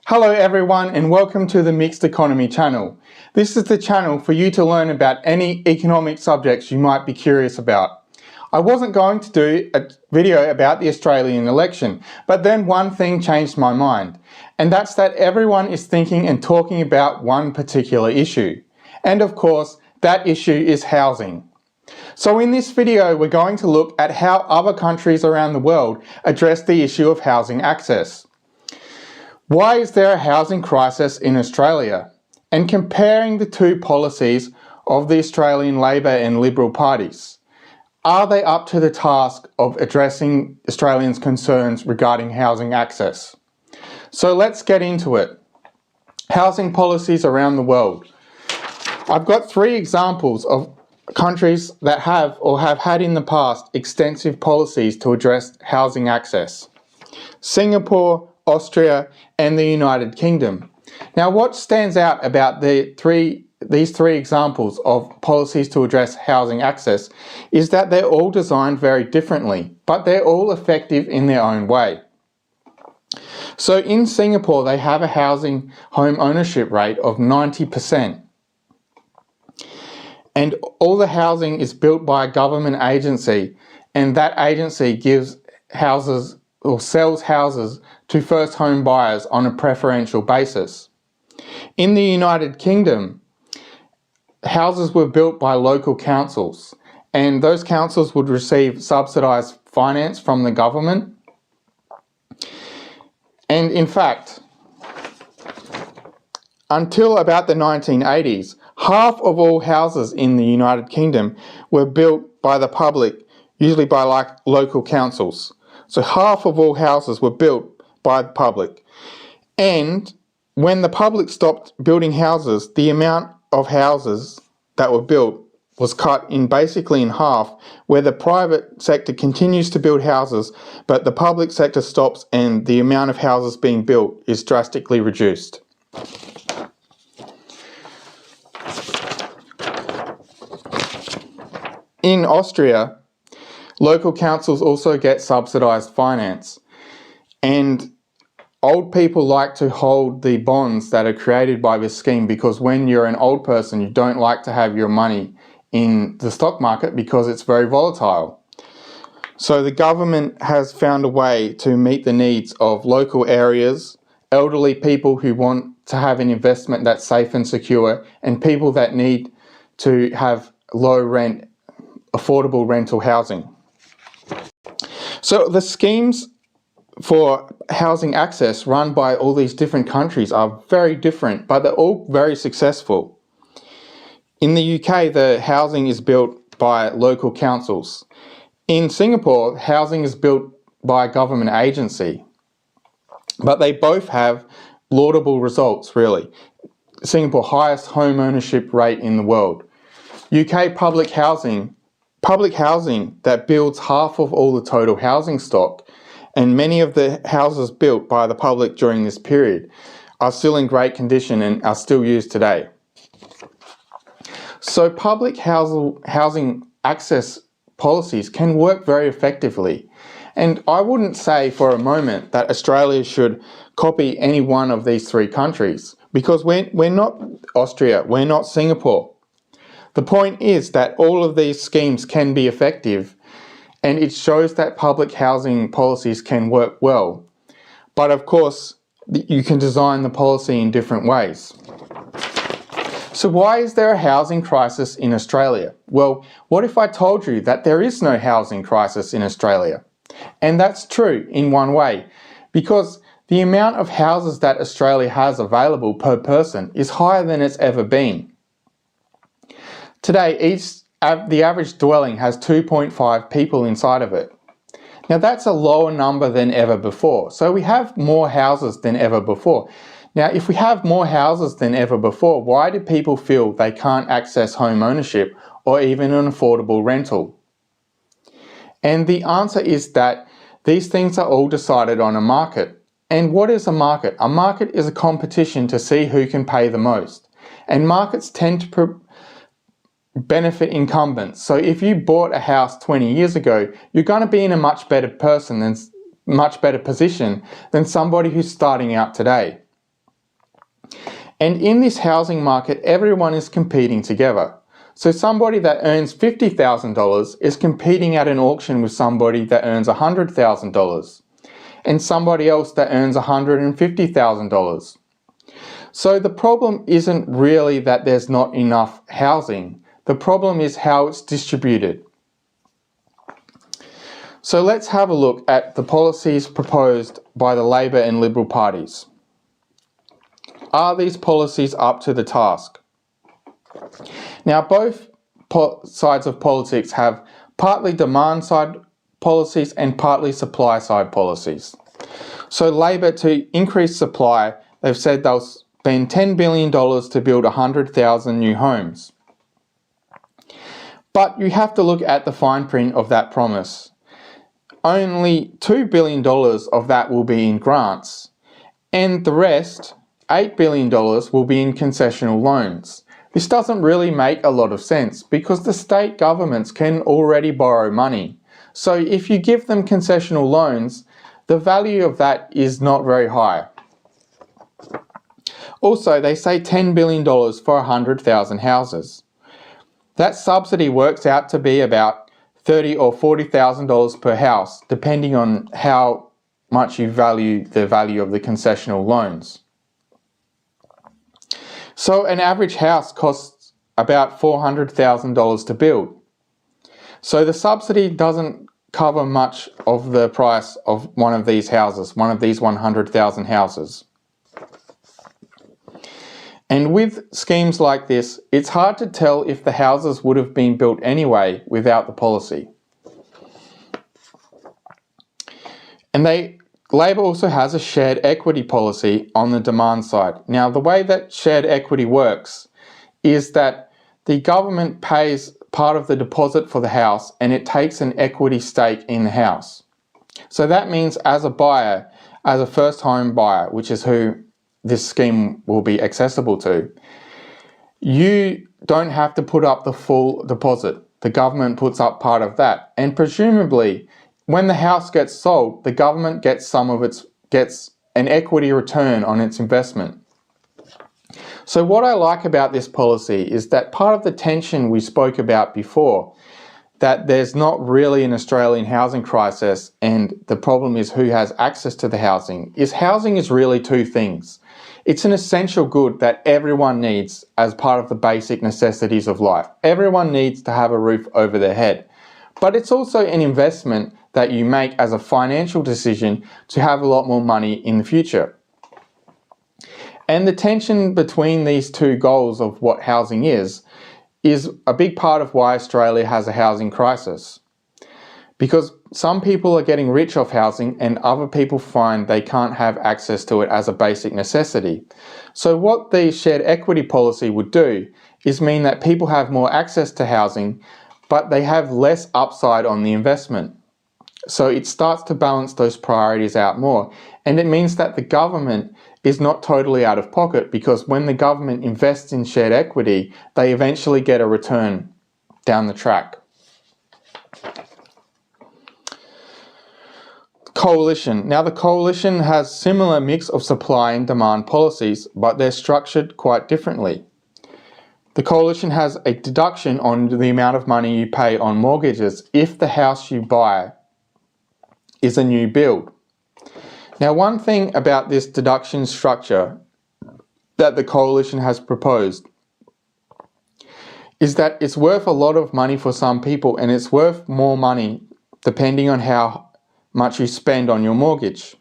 Hello everyone and welcome to the Mixed Economy channel. This is the channel for you to learn about any economic subjects you might be curious about. I wasn't going to do a video about the Australian election, but then one thing changed my mind, and that's that everyone is thinking and talking about one particular issue. And of course, that issue is housing. So in this video, we're going to look at how other countries around the world address the issue of housing access. Why is there a housing crisis in Australia? And comparing the two policies of the Australian Labor and Liberal parties. Are they up to the task of addressing Australians' concerns regarding housing access? So let's get into it. Housing policies around the world. I've got three examples of countries that have or have had in the past extensive policies to address housing access. Singapore, Austria and the United Kingdom. Now what stands out about these three examples of policies to address housing access is that they're all designed very differently, but they're all effective in their own way. So in Singapore they have a housing home ownership rate of 90%. And all the housing is built by a government agency, and that agency gives houses or sells houses to first home buyers on a preferential basis. In the United Kingdom, houses were built by local councils, and those councils would receive subsidised finance from the government. And in fact, until about the 1980s, half of all houses in the United Kingdom were built by the public, usually by local councils. So half of all houses were built by the public. And when the public stopped building houses, the amount of houses that were built was cut basically in half, where the private sector continues to build houses, but the public sector stops and the amount of houses being built is drastically reduced. In Austria, local councils also get subsidised finance, and old people like to hold the bonds that are created by this scheme because when you're an old person, you don't like to have your money in the stock market because it's very volatile. So the government has found a way to meet the needs of local areas, elderly people who want to have an investment that's safe and secure, and people that need to have low rent, affordable rental housing. So the schemes for housing access run by all these different countries are very different, but they're all very successful. In the UK, the housing is built by local councils. In Singapore, housing is built by a government agency. But they both have laudable results, really. Singapore, highest home ownership rate in the world. UK public housing that builds half of all the total housing stock, and many of the houses built by the public during this period are still in great condition and are still used today. So public housing access policies can work very effectively, and I wouldn't say for a moment that Australia should copy any one of these three countries, because we're not Austria, we're not Singapore. The point is that all of these schemes can be effective, and it shows that public housing policies can work well. But of course, you can design the policy in different ways. So why is there a housing crisis in Australia? Well, what if I told you that there is no housing crisis in Australia? And that's true in one way, because the amount of houses that Australia has available per person is higher than it's ever been. Today, the average dwelling has 2.5 people inside of it. Now that's a lower number than ever before. So we have more houses than ever before. Now if we have more houses than ever before, why do people feel they can't access home ownership or even an affordable rental? And the answer is that these things are all decided on a market. And what is a market? A market is a competition to see who can pay the most. And markets tend to benefit incumbents. So if you bought a house 20 years ago, you're going to be in a much better position than somebody who's starting out today. And in this housing market, everyone is competing together. So somebody that earns $50,000 is competing at an auction with somebody that earns $100,000 and somebody else that earns $150,000. So the problem isn't really that there's not enough housing. The problem is how it's distributed. So let's have a look at the policies proposed by the Labor and Liberal parties. Are these policies up to the task? Now, both sides of politics have partly demand-side policies and partly supply-side policies. So Labor, to increase supply, they've said they'll spend $10 billion to build 100,000 new homes. But you have to look at the fine print of that promise. Only $2 billion of that will be in grants, and the rest, $8 billion, will be in concessional loans. This doesn't really make a lot of sense because the state governments can already borrow money. So if you give them concessional loans, the value of that is not very high. Also, they say $10 billion for 100,000 houses. That subsidy works out to be about $30,000 or $40,000 per house, depending on how much you value the value of the concessional loans. So an average house costs about $400,000 to build. So the subsidy doesn't cover much of the price of one of these houses, one of these 100,000 houses. And with schemes like this, it's hard to tell if the houses would have been built anyway without the policy. And Labor also has a shared equity policy on the demand side. Now, the way that shared equity works is that the government pays part of the deposit for the house and it takes an equity stake in the house. So that means as a buyer, as a first home buyer, which is who this scheme will be accessible to, you don't have to put up the full deposit. The government puts up part of that. And presumably, when the house gets sold, the government gets an equity return on its investment. So what I like about this policy is that part of the tension we spoke about before, that there's not really an Australian housing crisis and the problem is who has access to the housing is really two things. It's an essential good that everyone needs as part of the basic necessities of life. Everyone needs to have a roof over their head. But it's also an investment that you make as a financial decision to have a lot more money in the future. And the tension between these two goals of what housing is a big part of why Australia has a housing crisis. Because some people are getting rich off housing and other people find they can't have access to it as a basic necessity. So what the shared equity policy would do is mean that people have more access to housing, but they have less upside on the investment. So it starts to balance those priorities out more. And it means that the government is not totally out of pocket because when the government invests in shared equity, they eventually get a return down the track. Coalition. Now the coalition has similar mix of supply and demand policies, but they're structured quite differently. The coalition has a deduction on the amount of money you pay on mortgages if the house you buy is a new build. Now, one thing about this deduction structure that the coalition has proposed is that it's worth a lot of money for some people and it's worth more money depending on how much you spend on your mortgage.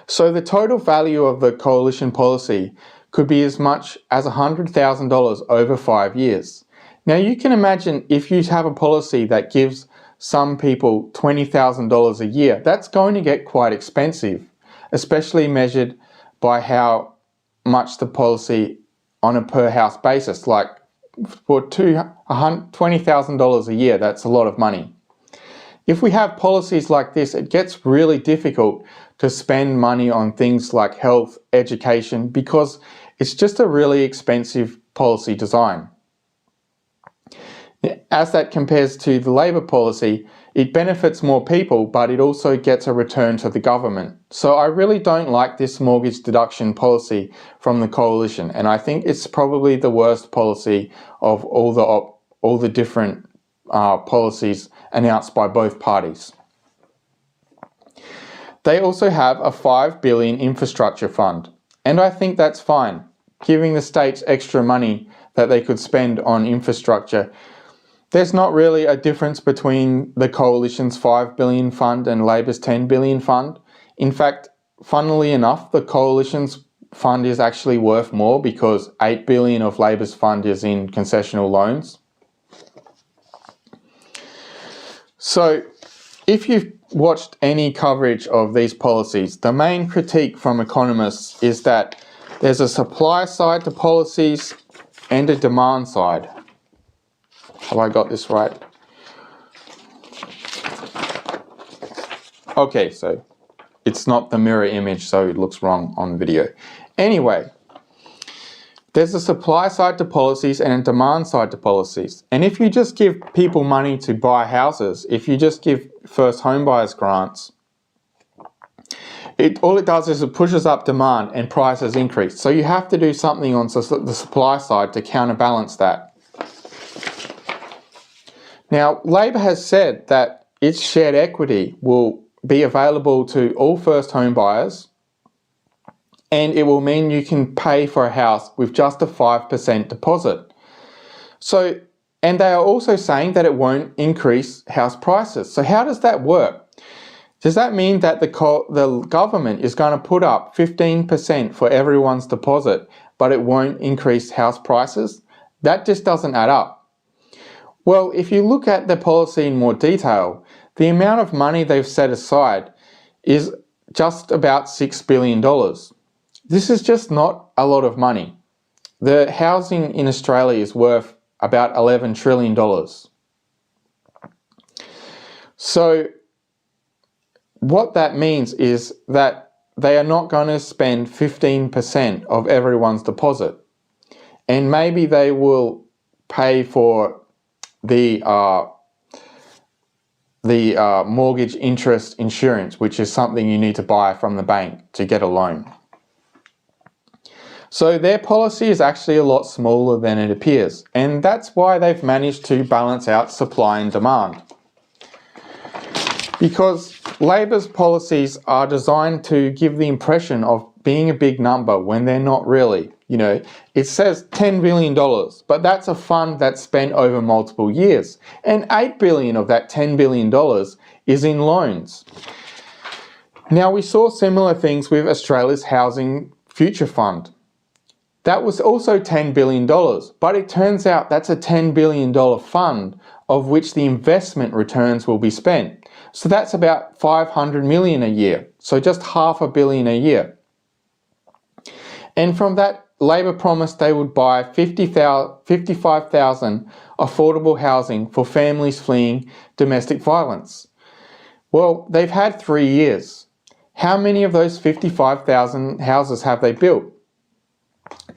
So the total value of the coalition policy could be as much as $100,000 over 5 years. Now you can imagine if you have a policy that gives some people $20,000 a year, that's going to get quite expensive, especially measured by how much the policy on a per house basis, like for $20,000 a year, that's a lot of money. If we have policies like this, it gets really difficult to spend money on things like health, education, because it's just a really expensive policy design. As that compares to the Labor policy, It benefits more people, but it also gets a return to the government. So I really don't like this mortgage deduction policy from the coalition, and I think it's probably the worst policy of all the different policies announced by both parties. They also have a $5 billion infrastructure fund, and I think that's fine, giving the states extra money that they could spend on infrastructure. There's not really a difference between the coalition's $5 billion fund and Labor's $10 billion fund. In fact, funnily enough, the coalition's fund is actually worth more because $8 billion of Labor's fund is in concessional loans. So, if you've watched any coverage of these policies, the main critique from economists is that there's a supply side to policies and a demand side. Have I got this right? Okay, so it's not the mirror image, so it looks wrong on video. Anyway, there's a supply side to policies and a demand side to policies. And if you just give people money to buy houses, if you just give first home buyers grants, all it does is it pushes up demand and prices increase. So you have to do something on the supply side to counterbalance that. Now, Labor has said that its shared equity will be available to all first home buyers, and it will mean you can pay for a house with just a 5% deposit. So, and they are also saying that it won't increase house prices. So how does that work? Does that mean that the government is going to put up 15% for everyone's deposit, but it won't increase house prices? That just doesn't add up. Well, if you look at the policy in more detail, the amount of money they've set aside is just about $6 billion. This is just not a lot of money. The housing in Australia is worth about $11 trillion. So what that means is that they are not going to spend 15% of everyone's deposit. And maybe they will pay for the mortgage interest insurance, which is something you need to buy from the bank to get a loan. So their policy is actually a lot smaller than it appears, and that's why they've managed to balance out supply and demand. Because Labor's policies are designed to give the impression of being a big number when they're not really. You know, it says $10 billion, but that's a fund that's spent over multiple years. And $8 billion of that $10 billion is in loans. Now, we saw similar things with Australia's Housing Future Fund. That was also $10 billion, but it turns out that's a $10 billion fund of which the investment returns will be spent. So that's about $500 million a year. So just $500 million a year. And from that, Labor promised they would buy 55,000 affordable housing for families fleeing domestic violence. Well, they've had 3 years. How many of those 55,000 houses have they built?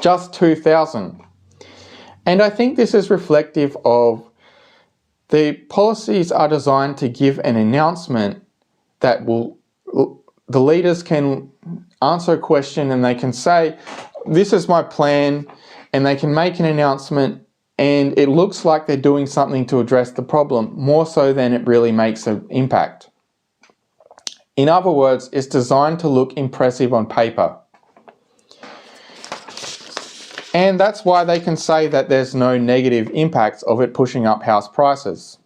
Just 2,000. And I think this is reflective of the policies are designed to give an announcement that the leaders can answer a question and they can say, this is my plan, and they can make an announcement and it looks like they're doing something to address the problem more so than it really makes an impact. In other words, it's designed to look impressive on paper. And that's why they can say that there's no negative impacts of it pushing up house prices.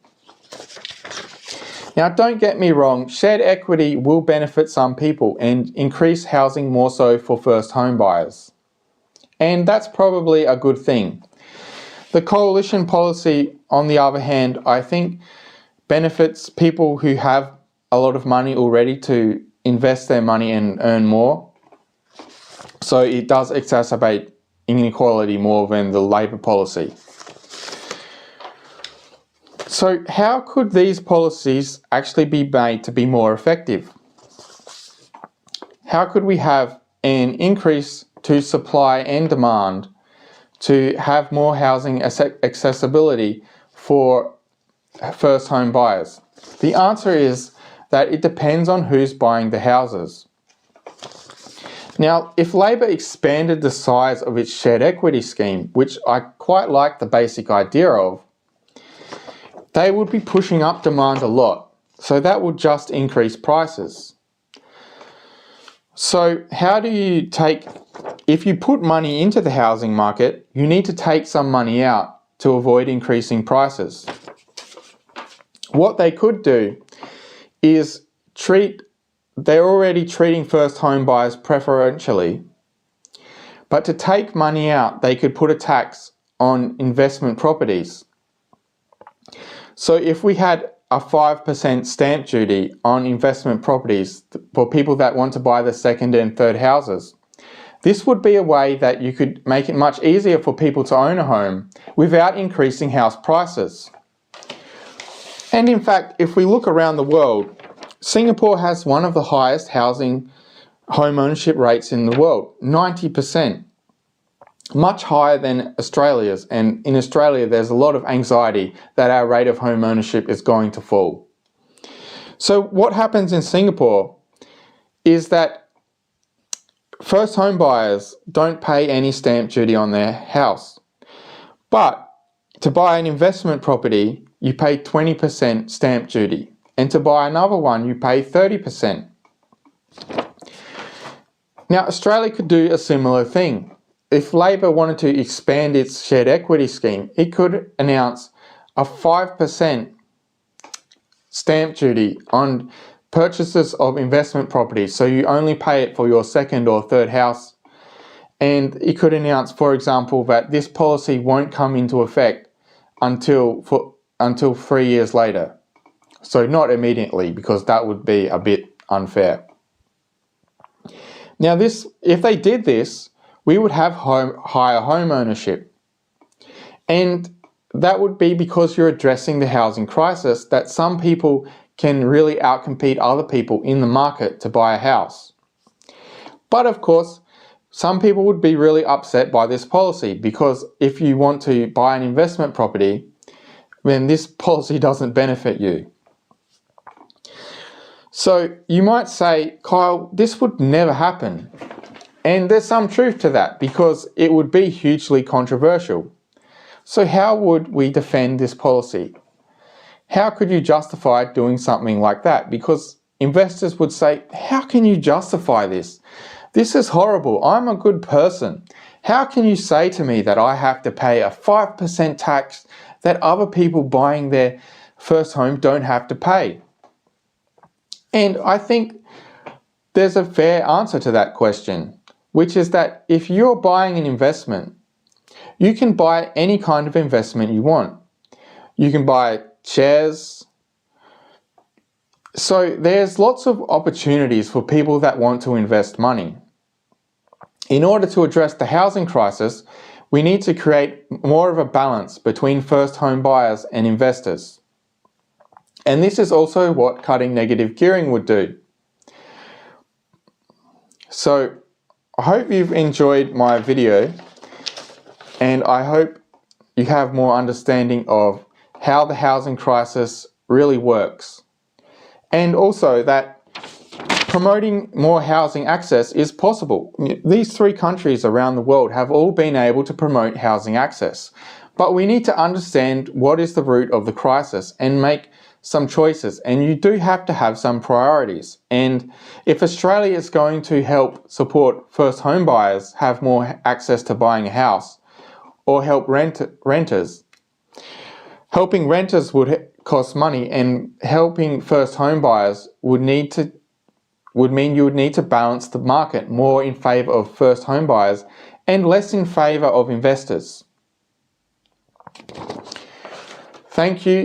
Now, don't get me wrong, shared equity will benefit some people and increase housing more so for first home buyers. And that's probably a good thing. The coalition policy, on the other hand, I think benefits people who have a lot of money already to invest their money and earn more. So it does exacerbate inequality more than the Labor policy. So how could these policies actually be made to be more effective? How could we have an increase to supply and demand to have more housing accessibility for first home buyers? The answer is that it depends on who's buying the houses. Now, if Labor expanded the size of its shared equity scheme, which I quite like the basic idea of, they would be pushing up demand a lot. So that would just increase prices. So how do you if you put money into the housing market, you need to take some money out to avoid increasing prices. What they could do is they're already treating first home buyers preferentially, but to take money out, they could put a tax on investment properties. So if we had a 5% stamp duty on investment properties for people that want to buy the second and third houses, this would be a way that you could make it much easier for people to own a home without increasing house prices. And in fact, if we look around the world, Singapore has one of the highest home ownership rates in the world, 90%, much higher than Australia's. And in Australia, there's a lot of anxiety that our rate of home ownership is going to fall. So what happens in Singapore is that first home buyers don't pay any stamp duty on their house. But to buy an investment property, you pay 20% stamp duty. And to buy another one, you pay 30%. Now, Australia could do a similar thing. If Labor wanted to expand its shared equity scheme, it could announce a 5% stamp duty on purchases of investment properties. So you only pay it for your second or third house. And it could announce, for example, that this policy won't come into effect until 3 years later. So not immediately, because that would be a bit unfair. Now if they did this, we would have higher home ownership. And that would be because you're addressing the housing crisis, that some people can really outcompete other people in the market to buy a house. But of course, some people would be really upset by this policy, because if you want to buy an investment property, then this policy doesn't benefit you. So you might say, Kyle, this would never happen. And there's some truth to that, because it would be hugely controversial. So how would we defend this policy? How could you justify doing something like that? Because investors would say, how can you justify this? This is horrible. I'm a good person. How can you say to me that I have to pay a 5% tax that other people buying their first home don't have to pay? And I think there's a fair answer to that question, which is that if you're buying an investment, you can buy any kind of investment you want. You can buy shares. So there's lots of opportunities for people that want to invest money. In order to address the housing crisis, we need to create more of a balance between first home buyers and investors. And this is also what cutting negative gearing would do. So I hope you've enjoyed my video, and I hope you have more understanding of how the housing crisis really works. And also that promoting more housing access is possible. These 3 countries around the world have all been able to promote housing access. But we need to understand what is the root of the crisis and make some choices, and you do have to have some priorities. And if Australia is going to help support first home buyers have more access to buying a house, or help renters, helping renters would cost money, and helping first home buyers would mean you would need to balance the market more in favour of first home buyers and less in favour of investors. Thank you.